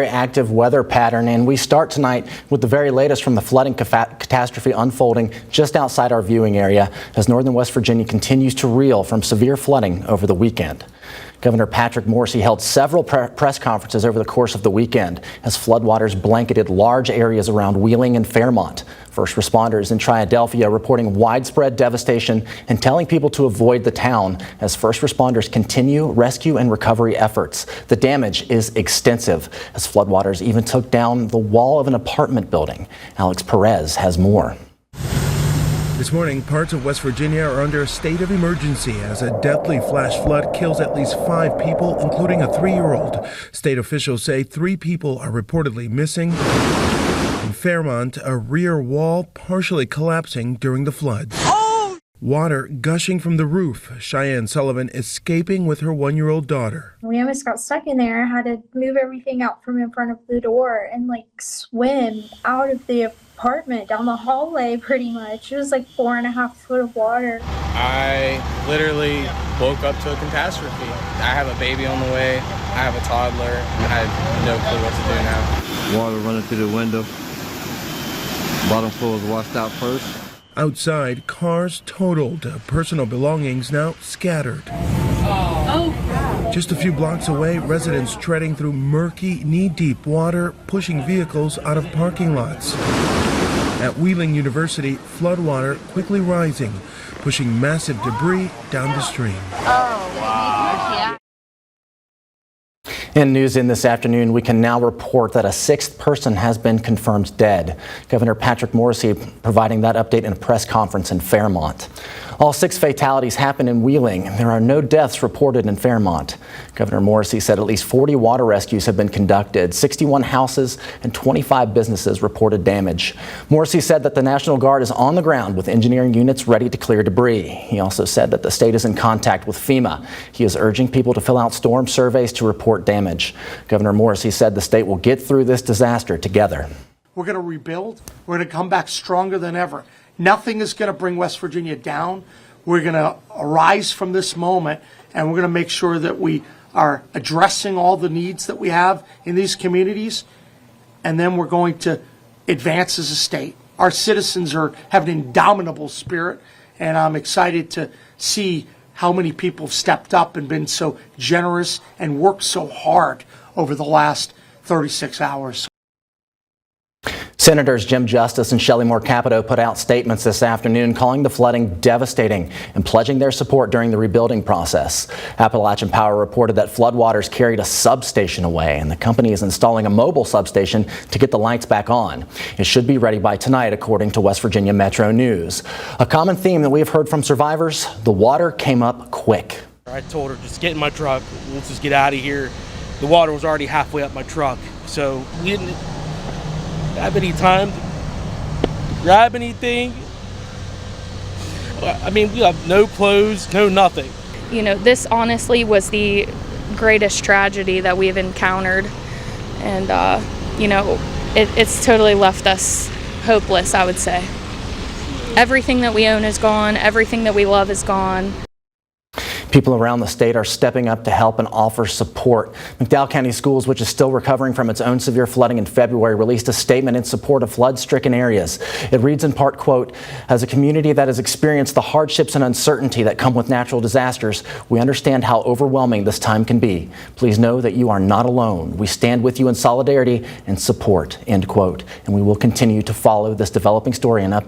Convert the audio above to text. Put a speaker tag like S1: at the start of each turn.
S1: very active weather pattern, and we start tonight with the very latest from the flooding catastrophe unfolding just outside our viewing area as northern West Virginia continues to reel from severe flooding over the weekend. Governor Patrick Morrisey held several press conferences over the course of the weekend as floodwaters blanketed large areas around Wheeling and Fairmont. First responders in Triadelphia reporting widespread devastation and telling people to avoid the town as first responders continue rescue and recovery efforts. The damage is extensive as floodwaters even took down the wall of an apartment building. Alex Perez has more.
S2: This morning, parts of West Virginia are under a state of emergency as a deadly flash flood kills at least 5 people, including a 3-year-old. State officials say 3 people are reportedly missing. In Fairmont, a rear wall partially collapsing during the floods. Water gushing from the roof. Cheyenne Sullivan escaping with her 1-year-old daughter.
S3: We almost got stuck in there. I had to move everything out from in front of the door and swim out of the apartment down the hallway pretty much. It was 4.5 feet of water.
S4: I literally woke up to a catastrophe. I have a baby on the way. I have a toddler. I have no clue what to do now.
S5: Water running through the window. Bottom floor was washed out first.
S2: Outside, cars totaled, personal belongings now scattered. Just a few blocks away, residents treading through murky, knee-deep water, pushing vehicles out of parking lots. At Wheeling University, floodwater quickly rising, pushing massive debris down the stream.
S1: In news in this afternoon, we can now report that a 6th person has been confirmed dead. Governor Patrick Morrisey providing that update in a press conference in Fairmont. All 6 fatalities happened in Wheeling. There are no deaths reported in Fairmont. Governor Morrisey said at least 40 water rescues have been conducted. 61 houses and 25 businesses reported damage. Morrisey said that the National Guard is on the ground with engineering units ready to clear debris. He also said that the state is in contact with FEMA. He is urging people to fill out storm surveys to report damage. Governor Morrisey said the state will get through this disaster together.
S6: We're going to rebuild. We're going to come back stronger than ever. Nothing is going to bring West Virginia down. We're going to arise from this moment, and we're going to make sure that we are addressing all the needs that we have in these communities, and then we're going to advance as a state. Our citizens have an indomitable spirit, and I'm excited to see how many people have stepped up and been so generous and worked so hard over the last 36 hours.
S1: Senators Jim Justice and Shelley Moore Capito put out statements this afternoon calling the flooding devastating and pledging their support during the rebuilding process. Appalachian Power reported that floodwaters carried a substation away, and the company is installing a mobile substation to get the lights back on. It should be ready by tonight, according to West Virginia Metro News. A common theme that we have heard from survivors: the water came up quick.
S7: I told her, just get in my truck, we'll just get out of here. The water was already halfway up my truck, so we didn't have any time to grab anything. I mean, we have no clothes, no nothing.
S8: You know, this honestly was the greatest tragedy that we've encountered. And, you know, it's totally left us hopeless, I would say. Everything that we own is gone. Everything that we love is gone.
S1: People around the state are stepping up to help and offer support. McDowell County Schools, which is still recovering from its own severe flooding in February, released a statement in support of flood-stricken areas. It reads in part, quote, "As a community that has experienced the hardships and uncertainty that come with natural disasters, we understand how overwhelming this time can be. Please know that you are not alone. We stand with you in solidarity and support," end quote. And we will continue to follow this developing story and update